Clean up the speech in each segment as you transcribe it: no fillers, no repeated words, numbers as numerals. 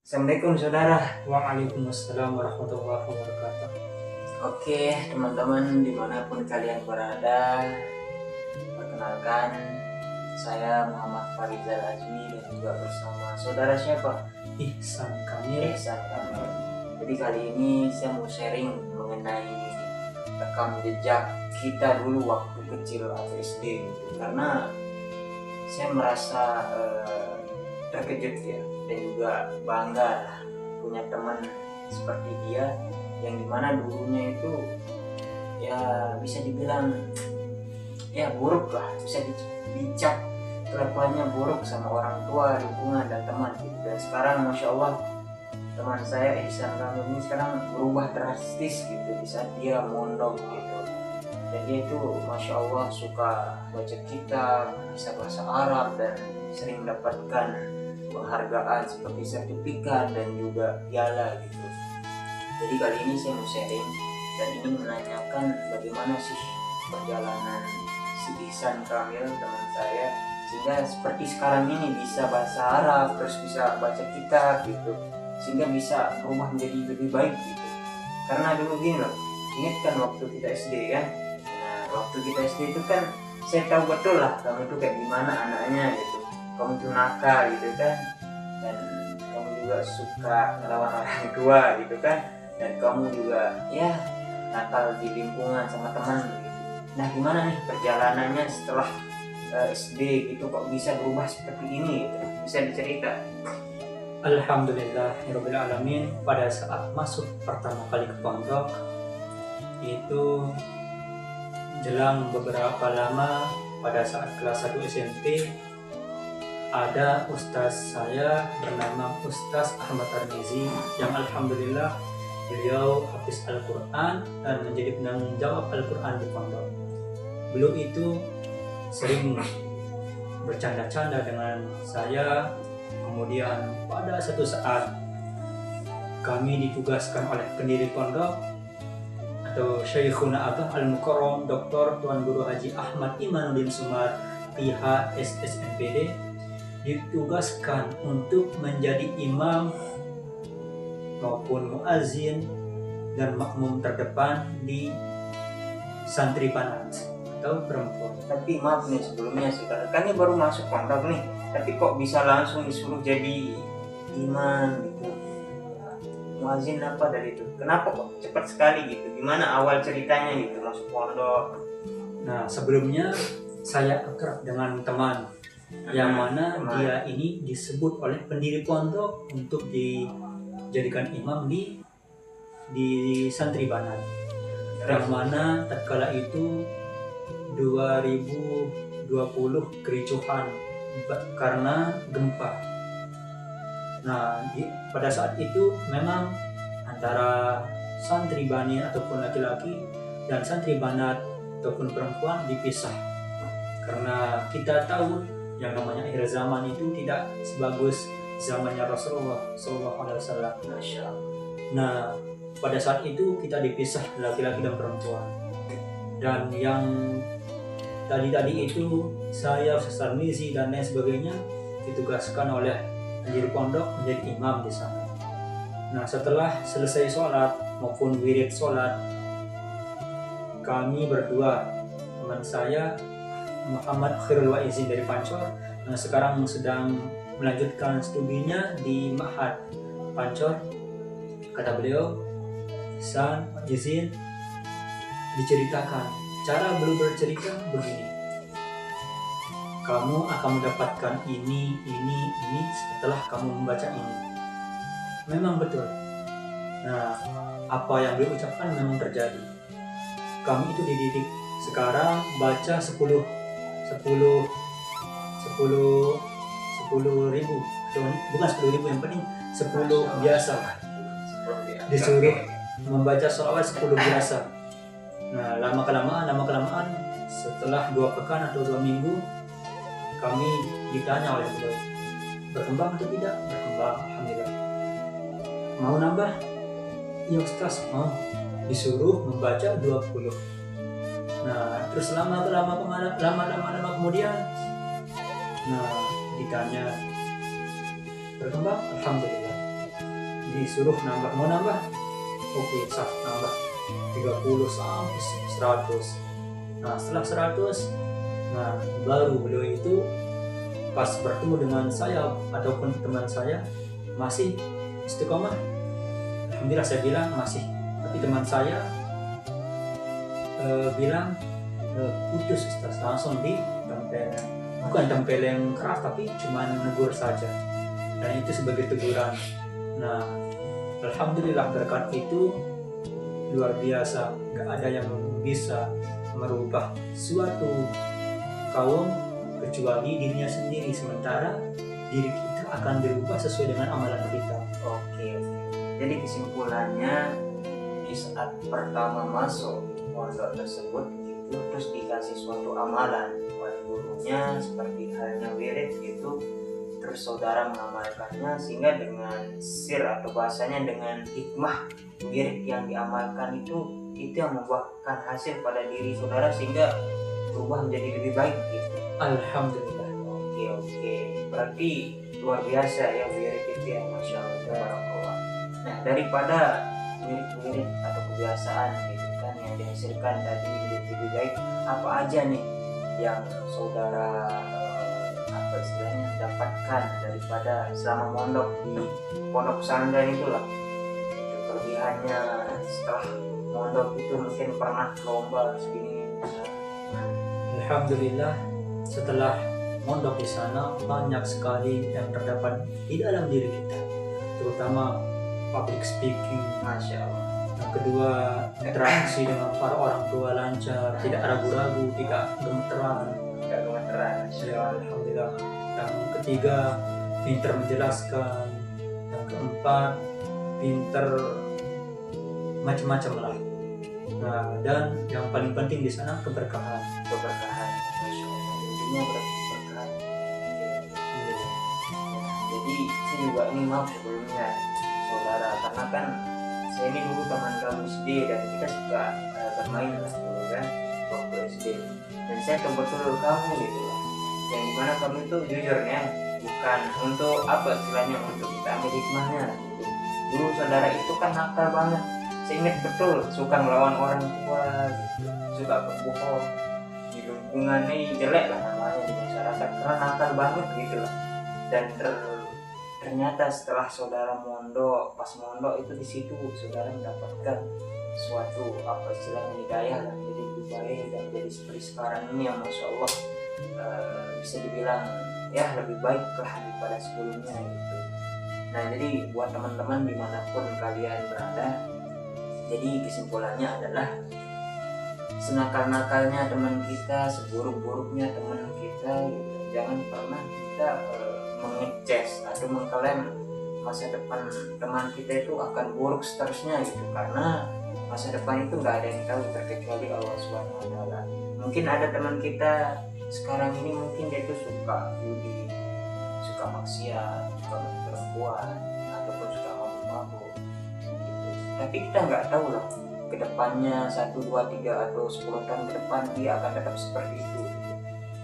Assalamualaikum saudara. Waalaikumsalam warahmatullahi wabarakatuh. Oke teman-teman dimanapun kalian berada, perkenalkan saya Muhammad Farizal Azmi dan juga bersama saudara siapa? Ihsan Kamil. Ihsan Kamil. Jadi kali ini saya mau sharing mengenai rekam jejak kita dulu waktu kecil atau SD gitu. Karena saya merasa terkejut ya dan juga bangga lah punya teman seperti dia yang dimana dulunya itu ya bisa dibilang ya buruk lah, bisa dicap kelakuannya buruk sama orang tua, lingkungan dan teman gitu. Dan sekarang masya Allah teman saya Ihsan Kamil ini sekarang berubah drastis gitu di saat dia mondok gitu. Dan dia itu masya Allah suka baca kitab, bisa bahasa Arab dan sering mendapatkan penghargaan seperti sertifikat dan juga piala gitu. Jadi kali ini saya mau sharing dan ingin menanyakan bagaimana sih perjalanan si Ihsan Kamil teman saya sehingga seperti sekarang ini bisa bahasa Arab, terus bisa baca kitab gitu, sehingga bisa berubah menjadi lebih baik gitu. Karena dulu gini loh, ingat kan waktu kita SD kan, nah waktu kita SD itu kan saya tahu betul lah kamu itu kayak gimana anaknya gitu, kamu itu nakal gitu kan, dan kamu juga suka ngelawan orang tua gitu kan, dan kamu juga ya nakal di lingkungan sama teman gitu. Nah gimana nih perjalanannya setelah SD gitu kok bisa berubah seperti ini gitu? Bisa dicerita? Alhamdulillahirabbil alamin. Pada saat masuk pertama kali ke pondok itu jelang beberapa lama, pada saat kelas 1 SMP ada ustaz saya bernama Ustaz Ahmad Tarmizi yang alhamdulillah beliau hafiz Al-Quran dan menjadi penanggung jawab Al-Quran di pondok. Beliau itu sering bercanda-canda dengan saya. Kemudian pada satu saat kami ditugaskan oleh pendiri pondok atau Syekhuna Abah Al-Mukarram Dr. Tuan Guru Haji Ahmad Imanuddin Sumar PH SSNPD, ditugaskan untuk menjadi imam maupun muazin dan makmum terdepan di santri banat atau perempuan. Tapi maaf nih sebelumnya sih, kan ini baru masuk pondok nih, tapi kok bisa langsung disuruh jadi imam gitu, muazin apa dari itu? Kenapa kok cepat sekali gitu? Gimana awal ceritanya gitu masuk pondok? Nah sebelumnya saya akrab dengan teman yang mana dia ini disebut oleh pendiri pondok untuk dijadikan imam di santri banat, yang mana tatkala itu 2020 kericuhan karena gempa. Nah pada saat itu memang antara santri bani ataupun laki-laki dan santri banat ataupun perempuan dipisah, karena kita tahu yang namanya akhir zaman itu tidak sebagus zamannya Rasulullah SAW. Nah pada saat itu kita dipisah laki-laki dan perempuan, dan yang tadi itu saya, Ustaz Tarmizi dan lain sebagainya ditugaskan oleh pendiri pondok menjadi imam di sana. Nah setelah selesai sholat maupun wirid sholat, kami berdua, teman saya Muhammad Khairul Waizin dari Pancor, yang sekarang sedang melanjutkan studinya di Ma'had Pancor, kata beliau, Ihsan izin diceritakan. Cara beliau bercerita begini, kamu akan mendapatkan ini setelah kamu membaca ini. Memang betul. Nah apa yang beliau ucapkan memang terjadi. Kami itu dididik sekarang baca 10 ribu, bukan 10 ribu, yang penting 10 biasa, disuruh membaca sholawat 10 biasa. Nah lama kelamaan setelah 2 pekan atau 2 minggu kami ditanya oleh beliau, berkembang atau tidak? Berkembang, alhamdulillah. Mau nambah? Ya Ustaz, mau. Disuruh membaca 20. Nah terus lama kemudian ditanya, berkembang, alhamdulillah. disuruh nambah, mau nambah, oke sah, nambah 30 sampai 100. Nah setelah 100, nah baru beliau itu pas bertemu dengan saya ataupun teman saya masih istiqomah, alhamdulillah saya bilang masih. Tapi teman saya bilang putus Ustaz, langsung ditempeleng, bukan tempeleng keras tapi cuma negur saja, dan itu sebagai teguran. Nah alhamdulillah berkat itu luar biasa, gak ada yang bisa merubah suatu kaum kecuali dirinya sendiri, sementara diri kita akan berubah sesuai dengan amalan kita. Oke. Jadi kesimpulannya, di saat pertama masuk pondok tersebut itu terus dikasih suatu amalan oleh gurunya seperti halnya wirid gitu, terus saudara mengamalkannya, sehingga dengan sir atau bahasanya dengan hikmah wirid yang diamalkan itu yang membuahkan hasil pada diri saudara sehingga berubah menjadi lebih baik gitu. Alhamdulillah. Oke, berarti luar biasa ya wirid itu ya, masya Allah, tabarakallah. Nah daripada wirid-wirid atau kebiasaan gitu kan yang dihasilkan tadi menjadi lebih baik, apa aja nih yang saudara apa istilahnya dapatkan daripada selama mondok di pondok pesantren itulah, itu kelebihannya setelah mondok itu mungkin pernah lomba segini. Alhamdulillah setelah mondok di sana banyak sekali yang terdapat di dalam diri kita, terutama public speaking, Masya Allah. yang kedua interaksi dengan para orang tua lancar, tidak ragu-ragu, tidak gemeteran. Tidak gemeteran. Ya, alhamdulillah. Yang ketiga pintar menjelaskan, yang keempat pintar macam-macam lah. Nah, dan yang paling penting di sana keberkahan. Keberkahan. Masya Allah. Intinya berkahan. Jadi saya juga ini maaf sebelumnya saudara, karena kan saya ini dulu teman kamu SD dan kita suka bermain lah dulu kan waktu SD, dan saya tahu betul kamu gitu lah, yang dimana kamu itu jujurnya bukan untuk apa istilahnya untuk kita ambil hikmahnya gitu. Dulu saudara itu kan nakal banget, saya ingat betul, suka melawan orang tua gitu, suka berbohong di lingkungan ini jelek lah namanya di masyarakat karena nakal banget gitu lah. Dan ternyata setelah saudara mondok, pas mondok itu di situ saudara mendapatkan suatu apa istilahnya hidayah lah, jadi lebih baik dan jadi seperti sekarang ini yang masya Allah bisa dibilang ya lebih baik lah daripada sebelumnya gitu. Nah jadi buat teman-teman dimanapun kalian berada, jadi kesimpulannya adalah senakal-nakalnya teman kita, seburuk-buruknya teman kita gitu, jangan pernah kita mengeces atau mengklaim masa depan teman kita itu akan buruk seterusnya gitu, karena masa depan itu nggak ada yang tahu terkecuali Allah Subhanahu Wa Taala. Mungkin ada teman kita sekarang ini mungkin dia itu suka judi, suka maksiat, suka perempuan ataupun suka mabuk-mabuk gitu. Tapi kita nggak tahu loh kedepannya 1, 2, 3 atau 10 tahun ke depan dia akan tetap seperti itu gitu.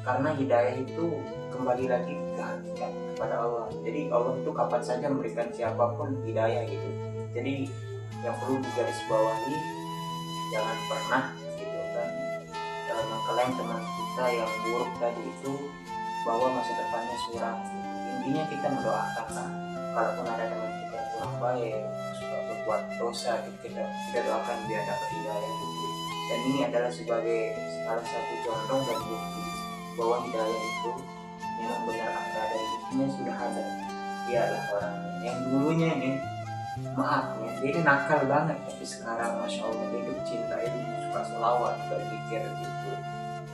Karena hidayah itu kembali lagi ke hakikat kepada Allah. Jadi Allah itu kapan saja memberikan siapapun hidayah gitu. Jadi yang perlu digarisbawahi, jangan pernah gitu kan mengklaim teman kita yang buruk tadi itu bahwa masa depannya suram gitu. Intinya kita mendoakan lah, kalaupun ada teman kita yang kurang baik, suka berbuat dosa gitu, kita doakan biar dapat hidayah gitu. Dan ini adalah sebagai salah satu contoh dan bukti bahwa hidayah itu memang benar ada, dan buktinya sudah ada. Dialah orang yang dulunya ini maaf ya, dia itu nakal banget, tapi sekarang masya Allah dia itu cinta ilmu, suka selawat, berpikir gitu.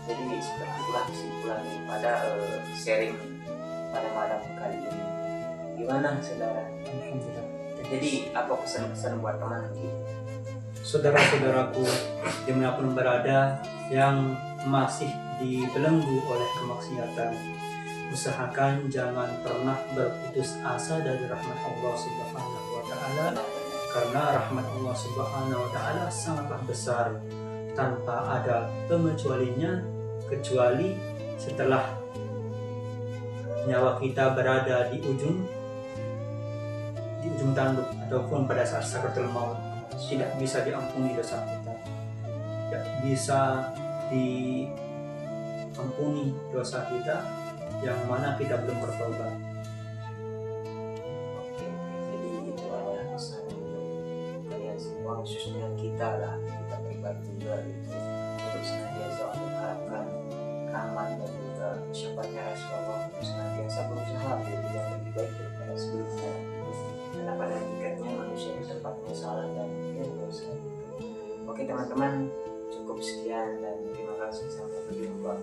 Jadi seperti itulah kesimpulan pada sharing pada malam kali ini. Gimana saudara? Alhamdulillah. Jadi apa pesan-pesan buat teman gitu? Saudara-saudaraku dimanapun berada yang masih dibelenggu oleh kemaksiatan, usahakan jangan pernah berputus asa dari rahmat Allah Subhanahu wa Ta'ala, karena rahmat Allah Subhanahu wa Ta'ala sangatlah besar tanpa ada pengecualinya, kecuali setelah nyawa kita berada di ujung tanduk ataupun pada saat sakaratul maut tidak bisa diampuni dosa kita, tidak bisa diampuni dosa kita yang mana kita belum bertobat. Oke, jadi itu adalah pesan untuk kalian semua, khususnya kita lah, kita pribadi juga gitu, untuk senantiasa mengharapkan rahmat dan juga syafaatnya Rasulullah, untuk senantiasa berusaha menjadi yang lebih baik daripada sebelumnya. Karena pada hakikatnya manusia itu tempatnya salah dan dosa. Oke teman-teman, cukup sekian dan terima kasih, sampai berjumpa.